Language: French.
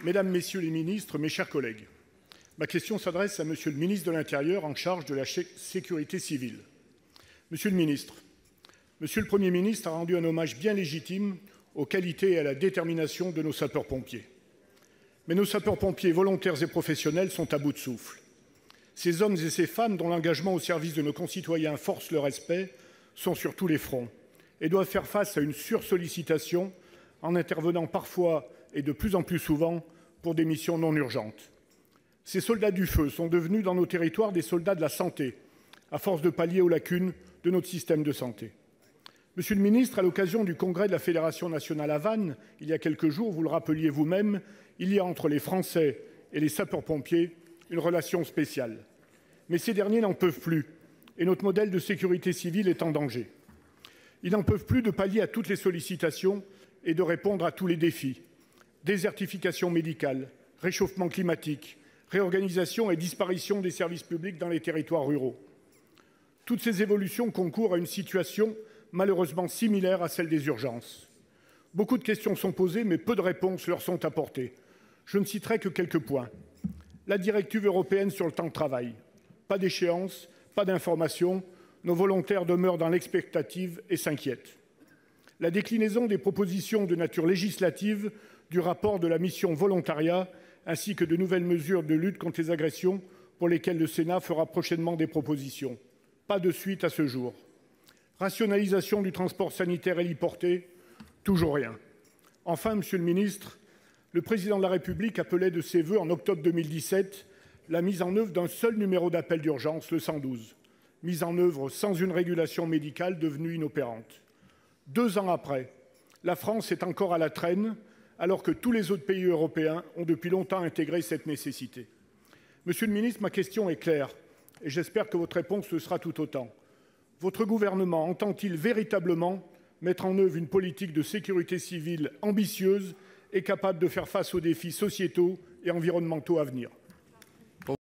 Mesdames, Messieurs les ministres, mes chers collègues, ma question s'adresse à Monsieur le ministre de l'Intérieur en charge de la sécurité civile. Monsieur le ministre, Monsieur le Premier ministre a rendu un hommage bien légitime aux qualités et à la détermination de nos sapeurs-pompiers. Mais nos sapeurs-pompiers volontaires et professionnels sont à bout de souffle. Ces hommes et ces femmes dont l'engagement au service de nos concitoyens force le respect sont sur tous les fronts et doivent faire face à une sursollicitation en intervenant parfois et de plus en plus souvent pour des missions non urgentes. Ces soldats du feu sont devenus dans nos territoires des soldats de la santé, à force de pallier aux lacunes de notre système de santé. Monsieur le ministre, à l'occasion du congrès de la Fédération nationale à Vannes, il y a quelques jours, vous le rappeliez vous-même, il y a entre les Français et les sapeurs-pompiers une relation spéciale. Mais ces derniers n'en peuvent plus et notre modèle de sécurité civile est en danger. Ils n'en peuvent plus de pallier à toutes les sollicitations et de répondre à tous les défis. Désertification médicale, réchauffement climatique, réorganisation et disparition des services publics dans les territoires ruraux. Toutes ces évolutions concourent à une situation malheureusement similaire à celle des urgences. Beaucoup de questions sont posées, mais peu de réponses leur sont apportées. Je ne citerai que quelques points. La directive européenne sur le temps de travail. Pas d'échéance, pas d'information. Nos volontaires demeurent dans l'expectative et s'inquiètent. La déclinaison des propositions de nature législative du rapport de la mission volontariat, ainsi que de nouvelles mesures de lutte contre les agressions pour lesquelles le Sénat fera prochainement des propositions. Pas de suite à ce jour. Rationalisation du transport sanitaire héliporté, toujours rien. Enfin, Monsieur le ministre, le Président de la République appelait de ses vœux en octobre 2017 la mise en œuvre d'un seul numéro d'appel d'urgence, le 112. Mise en œuvre sans une régulation médicale devenue inopérante. 2 ans après, la France est encore à la traîne, alors que tous les autres pays européens ont depuis longtemps intégré cette nécessité. Monsieur le ministre, ma question est claire et j'espère que votre réponse le sera tout autant. Votre gouvernement entend-il véritablement mettre en œuvre une politique de sécurité civile ambitieuse et capable de faire face aux défis sociétaux et environnementaux à venir ?